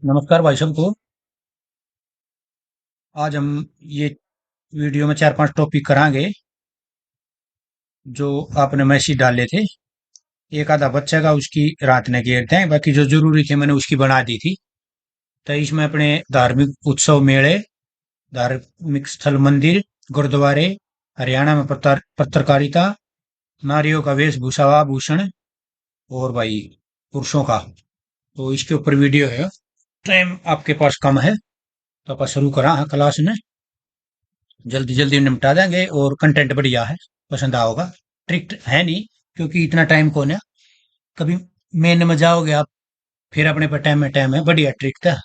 नमस्कार भाई साहब को। आज हम ये वीडियो में चार पांच टॉपिक करांगे जो आपने मैसेज डाले थे। एक आधा बच्चा का उसकी रात ने घेरते हैं, बाकी जो जरूरी थे मैंने उसकी बना दी थी। तो इसमें अपने धार्मिक उत्सव, मेले, धार्मिक स्थल, मंदिर, गुरुद्वारे, हरियाणा में पत्रकारिता, नारियों का वेशभूषा, आभूषण, और भाई पुरुषों का। तो इसके ऊपर वीडियो है। टाइम आपके पास कम है तो आप शुरू करा हाँ क्लास ने। जल्दी जल्दी निपटा देंगे और कंटेंट बढ़िया है, पसंद आओगा। ट्रिक है नहीं, क्योंकि इतना टाइम कौन है। कभी मेन में जाओगे आप, फिर अपने पे टाइम में टाइम है, बढ़िया ट्रिक था।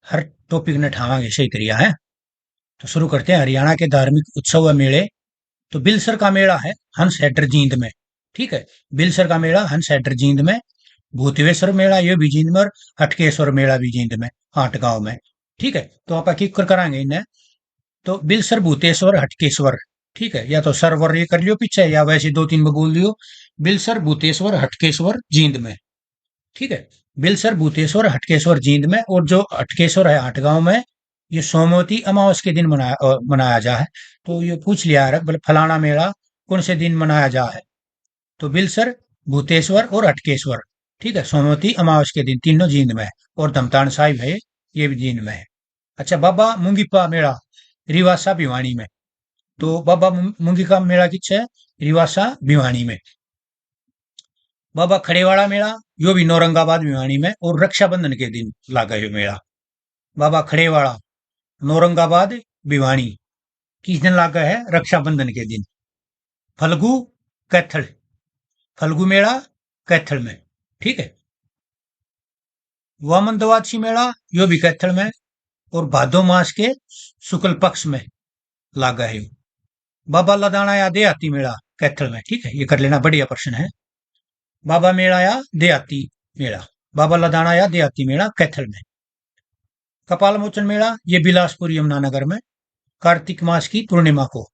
हर टॉपिक ने ठावांगे सही करिया है। तो शुरू करते हैं। हरियाणा के धार्मिक उत्सव व मेले। तो बिलसर का मेला है हंस हेडर जींद में। ठीक है, बिलसर का मेला हंस हेडर जींद में। भूतवेश्वर मेला ये भी जींद में, और हटकेश्वर मेला भी जींद में, आठ गांव में। ठीक है, तो आप की कर कराएंगे इन्हें। तो बिलसर, भूतेश्वर, हटकेश्वर। ठीक है, या तो सरवर ये कर लियो पीछे, या वैसे दो तीन में बोल दियो। बिलसर, भूतेश्वर, हटकेश्वर जींद में। ठीक है, बिलसर, भूतेश्वर, हटकेश्वर जींद में। और जो हटकेश्वर है हटगांव में, ये सोमवती अमावस के दिन मनाया जा है। तो ये पूछ लिया है बोले फलाना मेला कौन से दिन मनाया जा है। तो बिलसर, भूतेश्वर और हटकेश्वर। ठीक है, सोमवती अमावस के दिन तीनों जींद में है। और धमतान साहिब है, ये भी जींद में है। अच्छा, बाबा मुंगीपा मेला रिवासा भिवानी में। तो बाबा मूंगी का मेला किस है, रिवासा भिवानी में। बाबा खड़ेवाड़ा मेला, यो भी नौरंगाबाद भिवानी में, और रक्षाबंधन के दिन लागा यो मेला। बाबा खड़ेवाड़ा, नौरंगाबाद, भिवानी, किस दिन लागा है, रक्षाबंधन के दिन। फल्गु, कैथल, फल्गु मेला कैथल में। ठीक है, वामन दवाची मेला, यो भी कैथल में, और भादो मास के शुक्ल पक्ष में लागा है। बाबा लदाना या देहाती मेला कैथल में। ठीक है, ये कर लेना, बढ़िया प्रश्न है। बाबा मेला या देहाती मेला, बाबा लदाना या देहाती मेला कैथल में। कपाल मोचन मेला ये बिलासपुर यमुनानगर में, कार्तिक मास की पूर्णिमा को।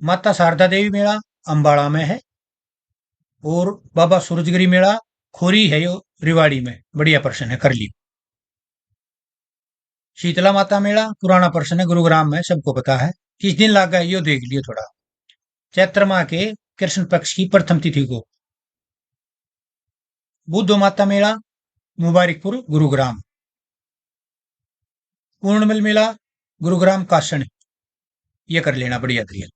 माता शारदा देवी मेला अंबाड़ा में है। और बाबा सूरजगिरी मेला खोरी है यो रिवाड़ी में। बढ़िया प्रश्न है, कर ली। शीतला माता मेला पुराना प्रश्न है, गुरुग्राम में, सबको पता है। किस दिन लागा है यो देख लियो थोड़ा। चैत्र माह के कृष्ण पक्ष की प्रथम तिथि को। बुद्ध माता मेला मुबारकपुर गुरुग्राम। पूर्णमिल मेला गुरुग्राम कासण। ये कर लेना, बढ़िया तरीके।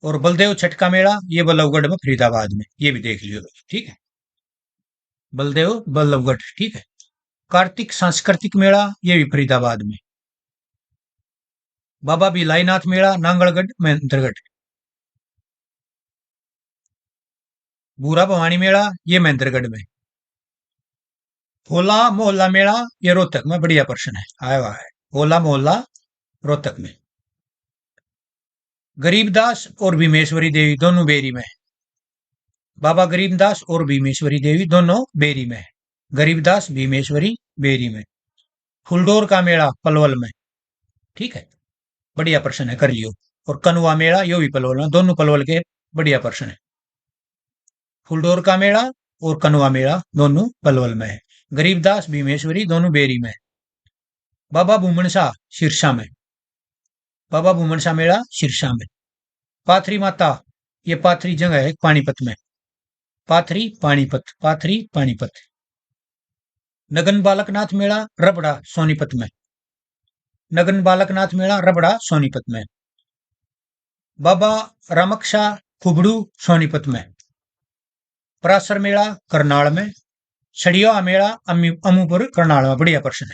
और बलदेव छठ का मेला ये बल्लभगढ़ में, फरीदाबाद में, ये भी देख लियो। ठीक है, बलदेव बल्लभगढ़। ठीक है, कार्तिक सांस्कृतिक मेला ये भी फरीदाबाद में। बाबा बिलाईनाथ मेला नांगलगढ़ महेंद्रगढ़। बूरा भवानी मेला ये महेंद्रगढ़ में। होला मोहल्ला मेला ये रोहतक में। बढ़िया प्रश्न है, आया हुआ है। होला मोहल्ला रोहतक में। गरीबदास और भीमेश्वरी देवी दोनों बेरी में। बाबा गरीबदास और भीमेश्वरी देवी दोनों बेरी में है। गरीबदास, भीमेश्वरी, बेरी में। फुलडोर का मेला पलवल में। ठीक है, बढ़िया प्रश्न है, कर लियो। और कनुआ मेला यो भी पलवल में, दोनों पलवल के। बढ़िया प्रश्न है। फुलडोर का मेला और कनुआ मेला दोनों पलवल में है। गरीबदास, भीमेश्वरी दोनों बेरी में है। बाबा भूमन शाह सिरसा में। बाबा भूमन शाह मेला सिरसा में। पाथरी माता ये पाथरी जगह है पानीपत में। पाथरी पानीपत, पाथरी पानीपत। नगन बालकनाथ मेला रबड़ा सोनीपत में। नगन बालकनाथ मेला रबड़ा सोनीपत में। बाबा रामक्षा खुबड़ू सोनीपत में। परासर मेला करनाल में। छड़िया मेला अमूपुर करनाल में। बढ़िया प्रश्न है।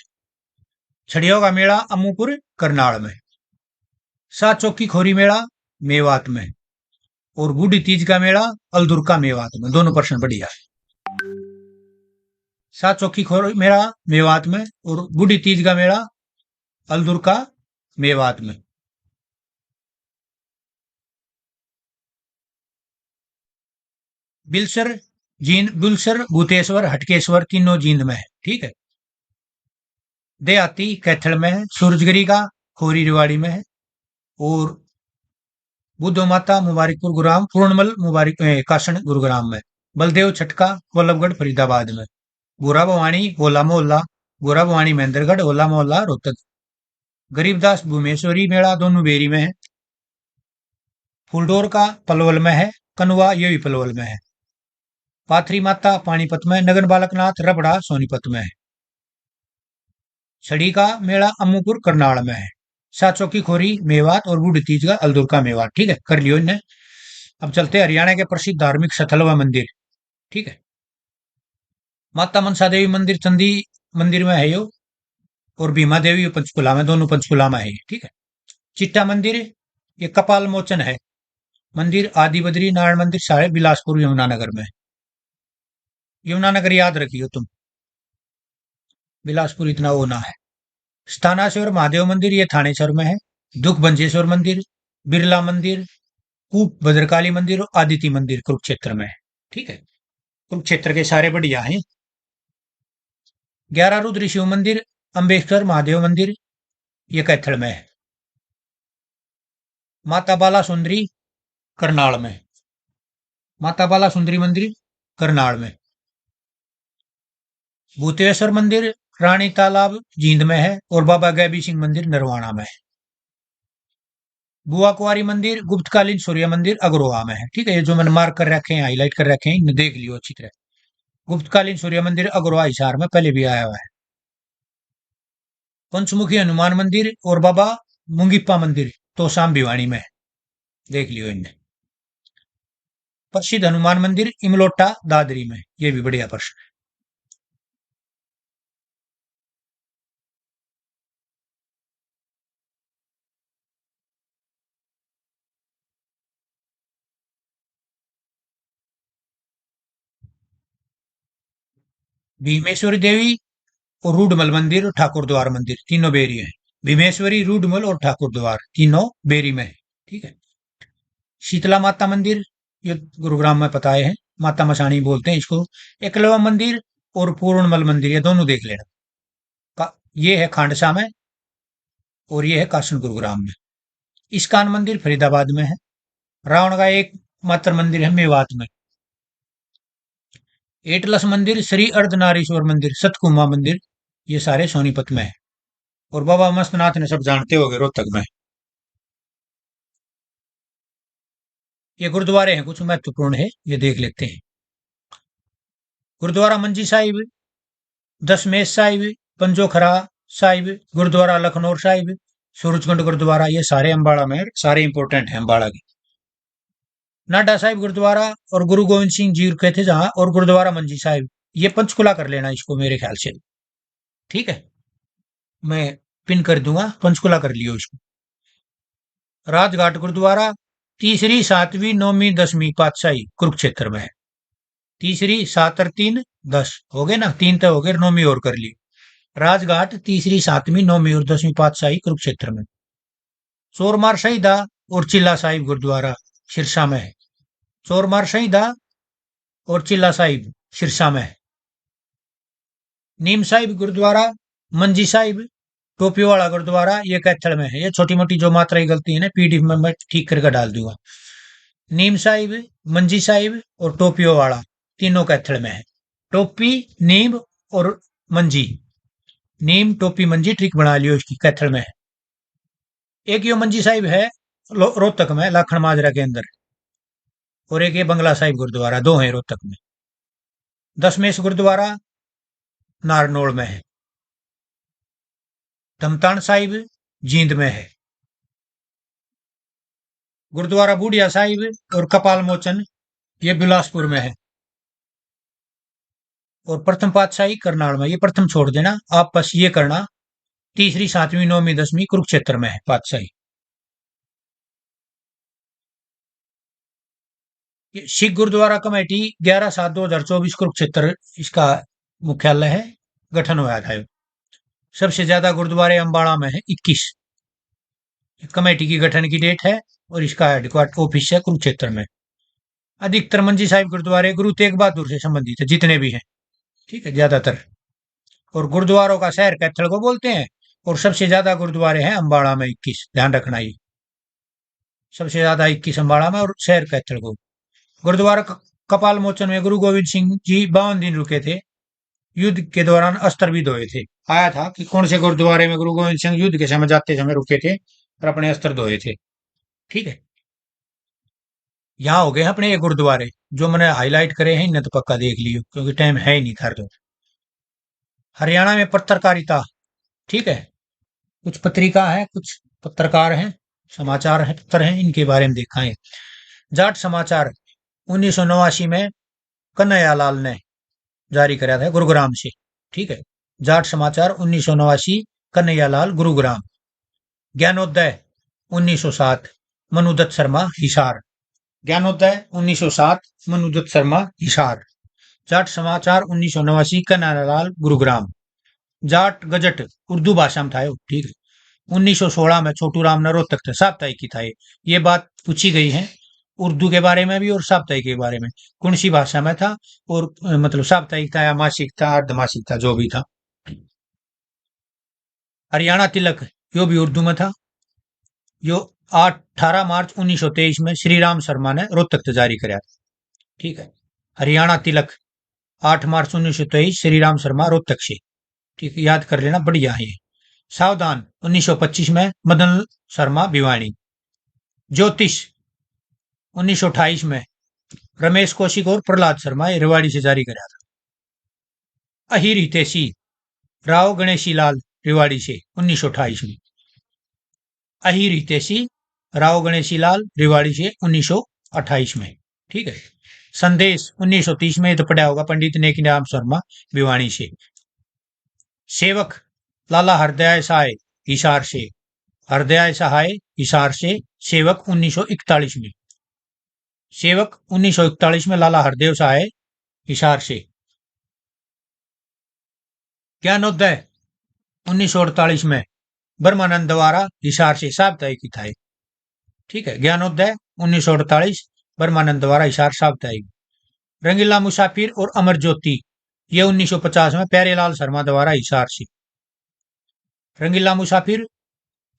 छड़ियों का मेला अमूपुर करनाल में। सात चौकी खोरी मेला मेवात में। और बूढ़ी तीज का मेला अलदुर्का मेवात में। दोनों प्रश्न बढ़िया है। सात चौकी खोरी मेला मेवात में, और बूढ़ी तीज का मेला अलदुर्का मेवात में। बिलसर, बिलसर, भूतेश्वर, हटकेश्वर तीनों जींद में है। ठीक है, देहाती कैथल में है। सूरजगिरी का खोरी रिवाड़ी में है। और बुद्धो माता मुबारकपुर गुरुग्राम, पूर्णमल मुबारक कासण गुरुग्राम में। बलदेव छटका वल्लभगढ़ फरीदाबाद में। बुरा भवानी होला मोहल्ला, बुरा भवानी महेंद्रगढ़, होला मोहल्ला रोहतक। गरीबदास भूमेश्वरी मेला दोनों बेरी में है। फूलडोर का पलवल में है। कनुआ ये भी पलवल में है। पाथरी माता पानीपत में, नगन बालकनाथ रबड़ा सोनीपत में है। छड़ी का मेला अम्मूपुर करनाल में है। साचो की खोरी मेवात और बूढ़ी तीज का अलदुर का मेवात। ठीक है, कर लियो इन्हें। अब चलते हैं हरियाणा के प्रसिद्ध धार्मिक स्थल व मंदिर। ठीक है, माता मनसा देवी मंदिर चंदी मंदिर में है यो, और भीमा देवी पंचकुला में, दोनों पंचकुला में है ये। ठीक है, चिट्टा मंदिर ये कपाल मोचन है। मंदिर आदि बद्री नारायण मंदिर सारे बिलासपुर यमुनानगर में। यमुनानगर याद रखियो तुम, बिलासपुर इतना वो ना है। स्थानाश्वर महादेव मंदिर ये थानेश्वर में है। दुख बंजेश्वर मंदिर, बिरला मंदिर, कूप भद्रकाली मंदिर और आदिति मंदिर कुरुक्षेत्र में है। ठीक है, कुरुक्षेत्र के सारे बढ़िया हैं। 11 रुद्र शिव मंदिर, अम्बेश्वर महादेव मंदिर ये कैथल में है। माता बाला सुंदरी करनाल में, माता बाला सुंदरी मंदिर करनाल में। भूतेश्वर मंदिर रानी तालाब जींद में है, और बाबा गैबी सिंह मंदिर नरवाना में है। बुआ कुआरी मंदिर गुप्तकालीन सूर्य मंदिर अग्रोहा में है। ठीक है, ये जो मैंने मार्क कर रखे हैं, हाईलाइट कर रखे हैं, इन्हें देख लियो अच्छी तरह। गुप्तकालीन सूर्य मंदिर अग्रोहा हिसार में पहले भी आया हुआ है। पंचमुखी हनुमान मंदिर और बाबा मुंगीप्पा मंदिर तोशाम भिवानी में है, देख लियो इन्हें। प्रसिद्ध हनुमान मंदिर इमलोटा दादरी में, ये भी बढ़िया प्रश्न है। भीमेश्वरी देवी और रूडमल मंदिर और ठाकुर द्वार मंदिर तीनों बेरी है। भीमेश्वरी, रूडमल और ठाकुर द्वार तीनों बेरी में है। ठीक है, शीतला माता मंदिर ये गुरुग्राम में पता है, माता मसाणी बोलते हैं इसको। एकलवा मंदिर और पूर्णमल मंदिर ये दोनों देख लेना। ये है खांडसा में, और ये है कासन गुरुग्राम में। इस्कान मंदिर फरीदाबाद में है। रावण का एक मात्र मंदिर है मेवात में। एटलस मंदिर, श्री अर्धनारीश्वर मंदिर, सतकुमा मंदिर ये सारे सोनीपत में है। और बाबा मस्तनाथ ने सब जानते होंगे, रोहतक में। ये गुरुद्वारे हैं कुछ महत्वपूर्ण है, ये देख लेते हैं। गुरुद्वारा मंजी साहिब, दशमेश साहिब, पंजोखरा साहिब, गुरुद्वारा लखनौर साहिब, सूरजकुंड गुरुद्वारा ये सारे अंबाड़ा में, सारे इंपोर्टेंट हैं अंबाड़ा के। नाडा साहिब गुरुद्वारा और गुरु गोविंद सिंह जी रुके थे जहां, और गुरुद्वारा मंजी साहिब ये पंचकुला कर लेना इसको मेरे ख्याल से। ठीक है, मैं पिन कर दूंगा, पंचकुला कर लियो इसको। राजघाट गुरुद्वारा तीसरी सातवीं नौवीं दसवीं पातशाही कुरुक्षेत्र में है। तीसरी, सात और तीन 10 हो गए ना, तीन तो हो गए, नौवीं और कर ली। राजघाट तीसरी सातवीं नौवीं और 10वीं पातशाही कुरुक्षेत्र में। चोरमार शहीदा और चिल्ला साहिब गुरुद्वारा सिरसा में है। चोरमार शहीदा और चिल्ला साहिब सिरसा में है। नीम साहिब गुरुद्वारा, मंजी साहिब, टोपीवाड़ा गुरुद्वारा ये कैथल में है। ये छोटी मोटी जो मात्रा की गलती है ना, पीडीएफ में मैं ठीक करके डाल दूंगा। नीम साहिब, मंजी साहिब और टोपीवाड़ा तीनों कैथल में है। टोपी, नीम और मंजी, नीम टोपी मंजी ट्रिक बना लियो इसकी, कैथल में है। एक यो मंजी साहिब है रोहतक में, लाखन माजरा के अंदर, और एक ये बंगला साहिब गुरुद्वारा, दो हैं रोहतक में। दशमेश गुरुद्वारा नारनौल में है। धमतान साहिब जींद में है। गुरुद्वारा बूढ़िया साहिब और कपाल मोचन ये बिलासपुर में है। और प्रथम पातशाही करनाल में, ये प्रथम छोड़ देना आप, बस ये करना तीसरी सातवीं नौवीं 10वीं कुरुक्षेत्र में है पातशाही। ये सिख गुरुद्वारा कमेटी 11/7/2024 कुरुक्षेत्र इसका मुख्यालय है, गठन हुआ था। सबसे ज्यादा गुरुद्वारे अंबाड़ा में है 21। कमेटी की गठन की डेट है, और इसका हेडक्वार्टर ऑफिस है कुरुक्षेत्र में। अधिकतर मंजी साहिब गुरुद्वारे गुरु तेग बहादुर से संबंधित है जितने भी हैं। ठीक है, ज्यादातर। और गुरुद्वारों का शहर कैथल को बोलते हैं, और सबसे ज्यादा गुरुद्वारे हैं अंबाड़ा में 21, ध्यान रखना ये। सबसे ज्यादा 21 अंबाड़ा में, और शहर कैथल को। गुरुद्वारा कपाल मोचन में गुरु गोविंद सिंह जी 52 दिन रुके थे। युद्ध के दौरान अस्त्र भी धोए थे। आया था कि कौन से गुरुद्वारे में गुरु गोविंद सिंह युद्ध के समय जाते समय रुके थे और अपने अस्त्र धोए थे। ठीक है। यहाँ हो गए अपने ये गुरुद्वारे जो मैंने हाईलाइट करे हैं, इन्हें तो पक्का देख लियो क्योंकि टाइम है ही नहीं था। तो हरियाणा में पत्रकारिता, ठीक है, कुछ पत्रिका है, कुछ पत्रकार हैं, समाचार है, पत्र हैं, इनके बारे में देखा है। जाट समाचार 1989 में कन्हैयालाल ने जारी कराया था गुरुग्राम से। ठीक है। जाट समाचार 1989, कन्हैयालाल, गुरुग्राम। ज्ञानोदय 1907, मनुदत्त शर्मा, हिसार। ज्ञानोदय 1907, मनुदत्त शर्मा, हिसार। जाट समाचार 1989, कन्हैयालाल, गुरुग्राम। जाट गजट उर्दू भाषा में था ये, ठीक है। 1916 में छोटू राम ने रोहतक थे, साप्ताहिक की था ये बात पूछी गई है उर्दू के बारे में भी और साप्ताहिक के बारे में, कौन सी भाषा में था और मतलब साप्ताहिक था या मासिक था, अर्धमासिक था, जो भी था। हरियाणा तिलक यो भी उर्दू में था। यो 18 मार्च 1923 में श्री राम शर्मा ने रोहतक से जारी कराया था। ठीक है। हरियाणा तिलक 8 मार्च 1923, श्री राम शर्मा, रोहतक से। ठीक है, याद कर लेना, बढ़िया है ये। सावधान 1925 में मदन शर्मा, भिवानी। ज्योतिष 1928 में रमेश कौशिक और प्रहलाद शर्मा, ये रेवाड़ी से जारी कराया था। अहिर हितेशी राव गणेशी लाल, रेवाड़ी से 1928 में। अहिर हितेशी राव गणेशी लाल, रेवाड़ी से 1928 में। ठीक है। संदेश 1930 में, तो पढ़ा होगा, पंडित नेकीराम शर्मा, भिवानी से। सेवक लाला हरदयाल सहाय, हिसार से। हरदयाल सहाय, हिसार से। सेवक 1941 में। सेवक 1941 में लाला हरदेव सहाय, हिसार से। ज्ञानोदय 1948 में ब्रह्मानंद द्वारा, हिसार से, साप्ताहिक की था। ठीक है। ज्ञानोदय 1948, ब्रह्मानंद द्वारा, हिसार, साप्ताहिक। रंगीला मुसाफिर और अमर ज्योति ये 1950 में प्यारेलाल शर्मा द्वारा, हिसार से। रंगीला मुसाफिर,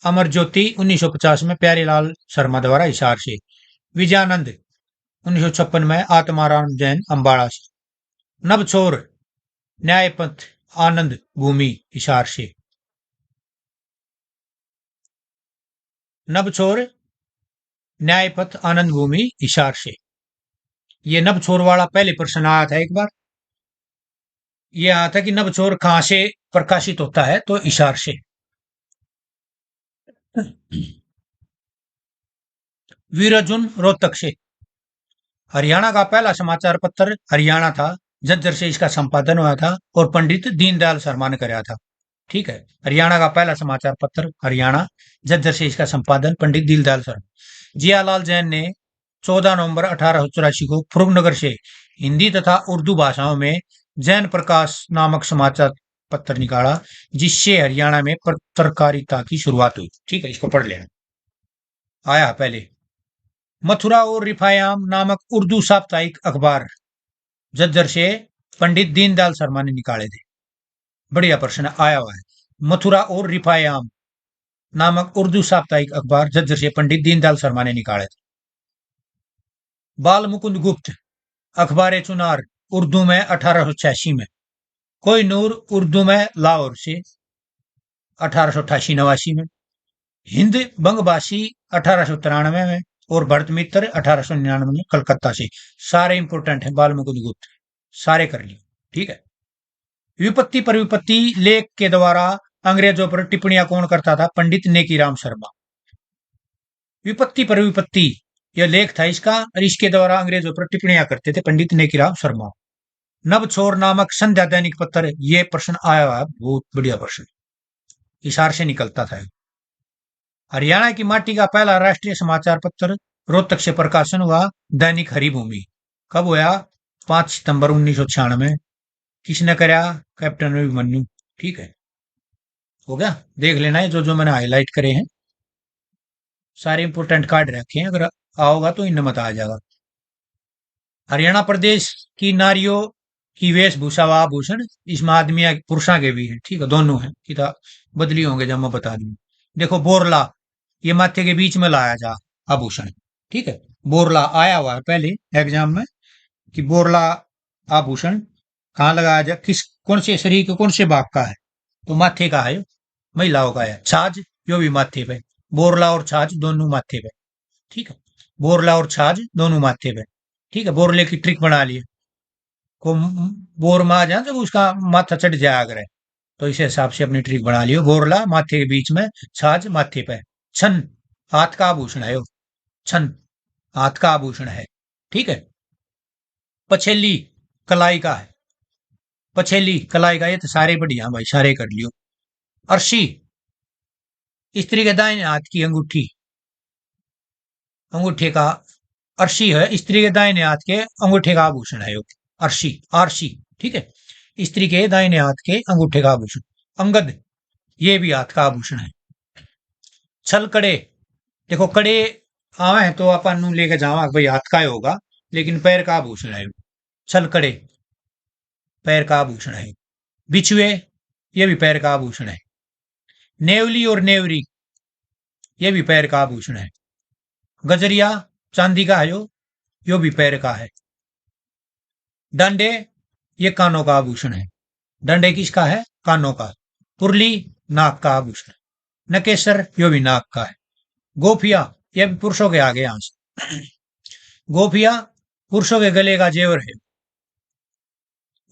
अमर ज्योति 1950 में प्यारेलाल शर्मा द्वारा, हिसार से। विजयानंद 1956 में आत्माराम जैन, अम्बाड़ा से। नवछोर न्यायपथ आनंद भूमि, हिसार से। नवछोर न्यायपथ आनंद भूमि, हिसार से। ये नवछोर वाला पहले प्रश्न आया था एक बार। ये आया था कि नवछोर कहां से प्रकाशित होता है, तो हिसार से। वीर अर्जुन रोहतक से। हरियाणा का पहला समाचार पत्र हरियाणा था, झज्जर से इसका संपादन हुआ था और पंडित दीनदयाल शर्मा ने कराया था। ठीक है। हरियाणा का पहला समाचार पत्र हरियाणा, झज्जर से इसका संपादन पंडित दीनदयाल शर्मा। जियालाल जैन ने 14 नवंबर 1884 को फुरुगनगर से हिंदी तथा उर्दू भाषाओं में जैन प्रकाश नामक समाचार पत्र निकाला, जिससे हरियाणा में पत्रकारिता की शुरुआत हुई। ठीक है, इसको पढ़ लेना। आया पहले मथुरा और रिफायाम नामक उर्दू साप्ताहिक अखबार झज्जर से पंडित दीनदयाल शर्मा ने निकाले थे। बढ़िया प्रश्न आया हुआ है। मथुरा और रिफायाम नामक उर्दू साप्ताहिक अखबार झज्जर से पंडित दीनदयाल शर्मा ने निकाले थे। बाल मुकुंद गुप्त, अखबार चुनार, उर्दू में 1886 में। कोहिनूर, उर्दू में लाहौर से 1888-89 में। हिंद बंगबासी 1893 में और भरत मित्र 1899 में, कलकत्ता से। सारे इंपोर्टेंट हैं बाल मुकुंद गुप्त, सारे कर लियो। ठीक है। विपत्ति पर विपत्ति लेख के द्वारा अंग्रेजों पर टिप्पणियां कौन करता था? पंडित नेकीराम शर्मा। विपत्ति पर विपत्ति यह लेख था इसका, और इसके द्वारा अंग्रेजों पर टिप्पणियां करते थे पंडित नेकीराम शर्मा। नवछोर नामक संध्या दैनिक पत्र, यह प्रश्न आया हुआ है, बहुत बढ़िया प्रश्न, हिसार से निकलता था। हरियाणा की माटी का पहला राष्ट्रीय समाचार पत्र रोहतक से प्रकाशन हुआ, दैनिक हरिभूमि। कब हुआ? 5 सितंबर 1996। किसने कराया? कैप्टन अभिमन्यु। ठीक है, हो गया। देख लेना है जो जो मैंने हाईलाइट करे हैं, सारे इंपोर्टेंट कार्ड रखे हैं, अगर आओगा तो इनमें मत आ जाएगा। हरियाणा प्रदेश की नारियों की वेशभूषा व आभूषण, इसमें आदमी पुरुषा के भी है। ठीक है, दोनों है, किताब बदली होंगे जब मैं बता दूंगा। देखो बोरला, ये माथे के बीच में लाया जा आभूषण। ठीक है, बोरला आया हुआ है पहले एग्जाम में कि बोरला आभूषण कहाँ लगाया जाए, किस कौन से शरीर के कौन से भाग का है? तो माथे का है, महिलाओं का है। छाछ, यो भी माथे पे। बोरला और छाछ दोनों माथे पे। ठीक है, बोरला और छाछ दोनों माथे पे। ठीक है, बोरले की ट्रिक बना लिए को, बोर में आ जाए जब उसका माथा चढ़ जाए अगर, तो इस हिसाब से अपनी ट्रिक बना लियो। बोरला माथे के बीच में, छाछ माथे पे। छन, हाथ का आभूषण है वो। छन, हाथ का आभूषण है। ठीक है। पछेली, कलाई का है। पछेली कलाई का, ये तो सारे बढ़िया भाई, सारे कर लियो। अर्शी, स्त्री के दाहिने हाथ की अंगूठी। अंगूठे का, अर्शी है स्त्री के दाहिने हाथ के अंगूठे का आभूषण है। अर्शी, आरशी। ठीक है, स्त्री के दाहिने हाथ के अंगूठे का आभूषण। अंगद, ये भी हाथ का आभूषण है। छल कड़े, देखो कड़े आवे हैं तो अपन नु लेके जावा भाई हाथ का ही होगा, लेकिन पैर का आभूषण है। छल कड़े पैर का आभूषण है। बिछुए, ये भी पैर का आभूषण है। नेवली और नेवरी, ये भी पैर का आभूषण है। गजरिया, चांदी का है यो भी पैर का है। डंडे, ये कानों का आभूषण है। डंडे किसका है? कानों का। पुरली, नाक का आभूषण। नकेसर, यो भी नाक का है। गोफिया, ये भी पुरुषों के आगे यहां से। गोफिया पुरुषों के गले का जेवर है।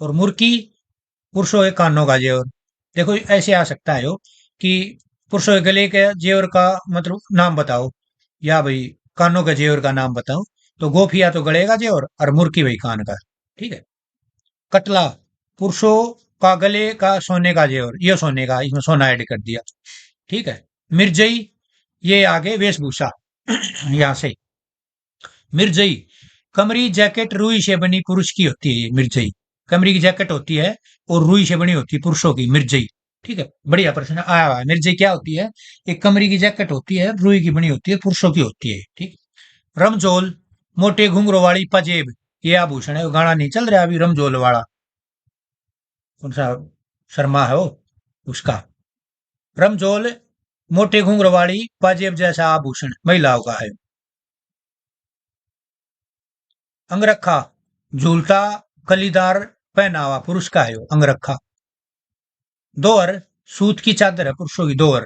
और मुर्की, पुरुषों के कानों का जेवर। देखो ऐसे आ सकता है कि पुरुषों के गले के जेवर का मतलब नाम बताओ, या भाई कानों के जेवर का नाम बताओ। तो गोफिया तो गले का जेवर और मुर्की भाई कान का। ठीक है। कटला, पुरुषों का गले का सोने का जेवर, ये सोने का, इसमें सोना ऐड कर दिया। ठीक है। मिर्जई, ये आगे वेशभूषा। यहां से मिर्जई, कमरी जैकेट रुई से बनी पुरुष की होती है। ये मिर्जई कमरी की जैकेट होती है और रुई से बनी होती है पुरुषों की, मिर्जई। ठीक है, बढ़िया प्रश्न आया हुआ है। मिर्जई क्या होती है? एक कमरी की जैकेट होती है, रुई की बनी होती है, पुरुषों की होती है। ठीक। रमजोल, मोटे घुंघरों वाली पजेब, ये आभूषण है। वो गाना नहीं चल रहा अभी रमजोल वाला, कौन सा शर्मा है वो, उसका। रमजोल, मोटे घुंघरू वाली पाजेब जैसा आभूषण, महिलाओं का है। अंगरखा, झूलता कलीदार पहनावा, पुरुष का है वो अंगरखा। दोहर, सूत की चादर है, पुरुषों की दोहर।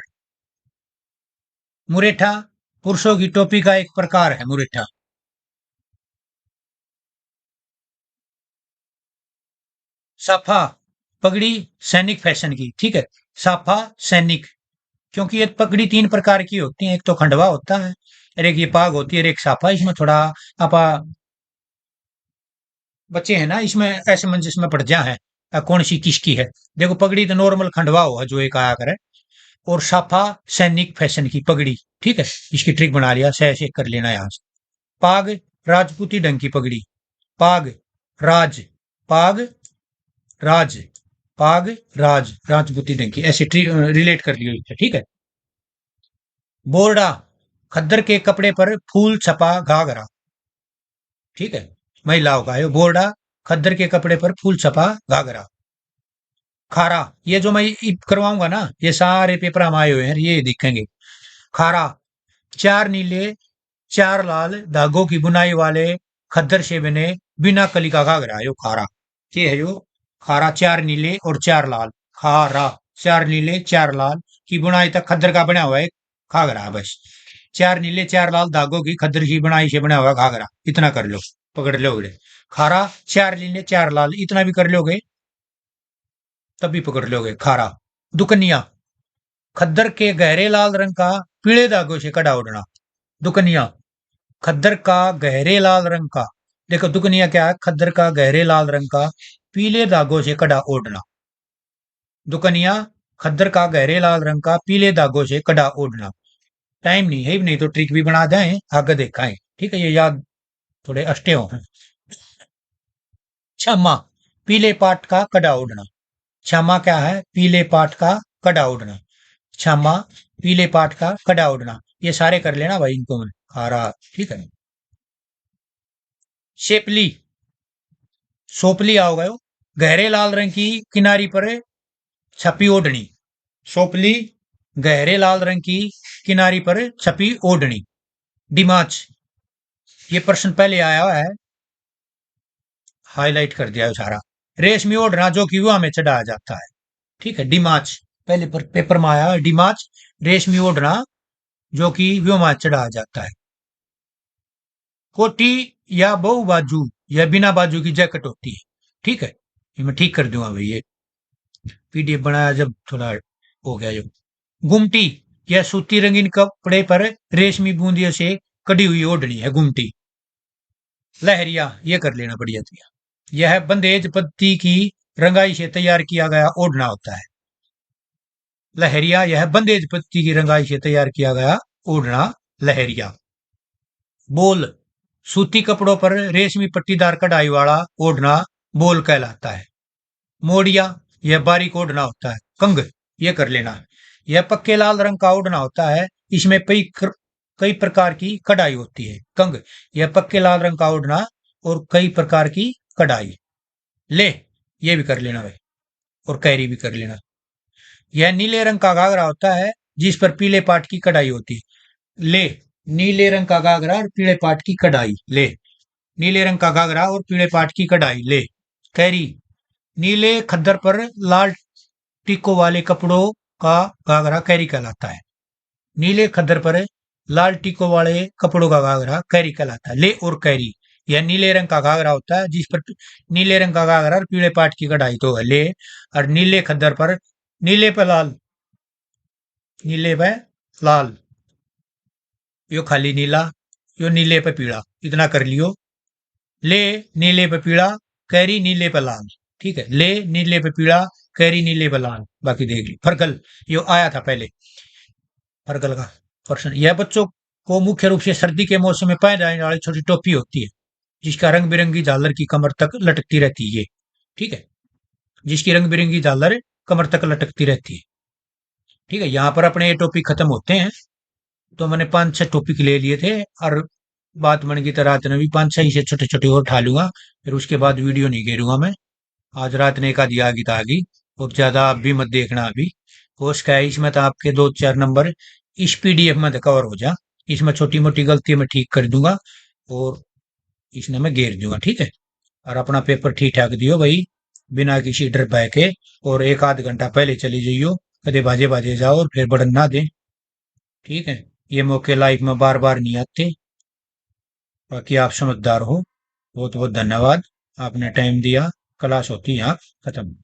मुरेठा, पुरुषों की टोपी का एक प्रकार है मुरेठा। साफा, पगड़ी सैनिक फैशन की। ठीक है, साफा सैनिक, क्योंकि ये पगड़ी तीन प्रकार की होती है, एक तो खंडवा होता है और एक ये पाग होती है और एक साफा। इसमें थोड़ा आपा बच्चे हैं ना, इसमें असमंजस में पड़ जा है कौन सी किसकी है। देखो पगड़ी तो नॉर्मल खंडवा हुआ जो एक आया करे, और साफा सैनिक फैशन की पगड़ी। ठीक है, इसकी ट्रिक बना लिया, सह से कर लेना यहां से। पाग, राजपूती ढंग की पगड़ी। पाग, राज, पाग, राज, पाग, राज, राजपूती ढंग की, ऐसे रिलेट कर लियो इससे। ठीक है। बोरडा, खद्दर के कपड़े पर फूल छपा घाघरा। ठीक है, महिलाओं का है बोरडा, खद्दर के कपड़े पर फूल छपा घाघरा। खारा, ये जो मैं करवाऊंगा ना, ये सारे पेपर हम आए हुए हैं, ये दिखेंगे। खारा, चार नीले चार लाल धागों की बुनाई वाले खद्दर से बने बिना कली का घाघरा, यो खारा। ये है यो खारा, चार नीले और चार लाल। खारा, चार नीले चार लाल की बुनाई तक खद्दर का बना हुआ है घाघरा, बस। चार नीले चार लाल धागों की खद्दर की बुनाई से बना हुआ घाघरा, इतना कर लो, पकड़ लोगे। खारा, चार नीले चार लाल, इतना भी कर लोगे तब भी पकड़ लोगे खारा। दुकनिया, खद्दर के गहरे लाल रंग का पीले धागों से कड़ा उड़ना। दुकनिया, खद्दर का गहरे लाल रंग का, देखो दुकनिया क्या है? खद्दर का गहरे लाल रंग का पीले धागों से कड़ा ओढ़ना। दुकनिया, खद्दर का गहरे लाल रंग का पीले धागों से कड़ा ओढ़ना। टाइम नहीं है, नहीं तो ट्रिक भी बना जाए, आगे देखा है। ठीक है, ये याद थोड़े अष्टे हो। क्षमा, पीले पाट का कड़ा ओढ़ना। क्षमा क्या है? पीले पाट का कड़ा ओढ़ना। क्षमा, पीले पाट का कड़ा ओढ़ना, ये सारे कर लेना भाई इनको मैं खारा। ठीक है। शेपली, सोपली आओ गयो, गहरे लाल रंग की किनारी पर छपी ओढ़नी। सोपली, गहरे लाल रंग की किनारी पर छपी ओढ़नी। डिमाच, ये प्रश्न पहले आया हुआ है, हाईलाइट कर दिया है सारा। रेशमी ओढ़ना जो कि विवाह में चढ़ाया जाता है। ठीक है, डिमाच पहले पर पेपर में आया डिमाच, रेशमी ओढ़ना जो कि विवाह में चढ़ाया जाता है। कोटी या बहु बाजू या बिना बाजू की जैकेट होती है। ठीक है, ये मैं ठीक कर दूंगा भाई, ये पीडीएफ बनाया जब थोड़ा हो गया। जो गुमटी या सूती रंगीन कपड़े पर रेशमी बूंदियों से कड़ी हुई ओढ़नी है गुमटी। लहरिया ये कर लेना बढ़िया थी। यह बंदेज पत्ती की रंगाई से तैयार किया गया ओढ़ना होता है। लहरिया यह बंदेज पत्ती की रंगाई से तैयार किया गया ओढ़ना लहरिया। बोल सूती कपड़ों पर रेशमी पट्टीदार कढ़ाई वाला ओढ़ना बोल कहलाता है। मोड़िया यह बारीक ओढ़ना होता है। कंग ये कर लेना। यह पक्के लाल रंग का ओढ़ना होता है, इसमें कई प्रकार की कढ़ाई होती है। कंग यह पक्के लाल रंग का ओढ़ना और कई प्रकार की कढ़ाई। ले ये भी कर लेना भाई, और कैरी भी कर लेना। यह नीले रंग का घाघरा होता है जिस पर पीले पाट की कढ़ाई होती है। ले नीले रंग का घाघरा और पीले पाट की कढ़ाई। ले नीले रंग का घाघरा और पीले पाट की कढ़ाई। ले कैरी नीले खद्दर पर लाल टिक्कों वाले कपड़ों का घाघरा कैरी कहलाता है। नीले खद्दर पर लाल टिक्कों वाले कपड़ों का घाघरा कैरी कहलाता है। ले और कैरी यह नीले रंग का घाघरा होता है जिस पर नीले रंग का घाघरा और पीले पाट की कढ़ाई तो है। ले और नीले खद्दर पर नीले पे लाल, नीले पे लाल, यो खाली नीला, यो नीले पे पीला, इतना कर लियो। ले नीले पे पीला, कैरी नीले पे लाल। ठीक है, ले नीले पे पीला, कैरी नीले पे लाल। बाकी देख ली। फरगल यो आया था पहले, फरगल का प्रश्न। यह बच्चों को मुख्य रूप से सर्दी के मौसम में पहने जाने वाली छोटी टोपी होती है जिसका रंग बिरंगी झालर की कमर तक लटकती रहती है। ठीक है, जिसकी रंग बिरंगी झालर कमर तक लटकती रहती है। ठीक है, यहाँ पर अपने ये टॉपिक खत्म होते हैं। तो मैंने 5-6 टॉपिक ले लिए थे, और बात मन की तरह रात में भी 5-6 से छोटे छोटे और उठा लूंगा, फिर उसके बाद वीडियो नहीं घेरूंगा मैं। आज रात ने एक आधी आ गई तो आ गई, और ज्यादा आप भी मत देखना अभी। कोर्स का है इसमें, तो आपके 2-4 नंबर इस पीडीएफ में कवर हो जा। इसमें छोटी मोटी गलती मैं ठीक कर दूंगा, और इसने मैं घेर दूंगा। ठीक है, और अपना पेपर ठीक ठाक दियो भाई, बिना किसी डर भय के। और एक आध घंटा पहले चली जाइयो, कदे बाजे बाजे जाओ और फिर बढ़न ना दे। ठीक है, ये मौके लाइफ में बार बार नहीं आते। बाकी आप समझदार हो। बहुत बहुत धन्यवाद, आपने टाइम दिया। क्लास होती यहाँ खत्म।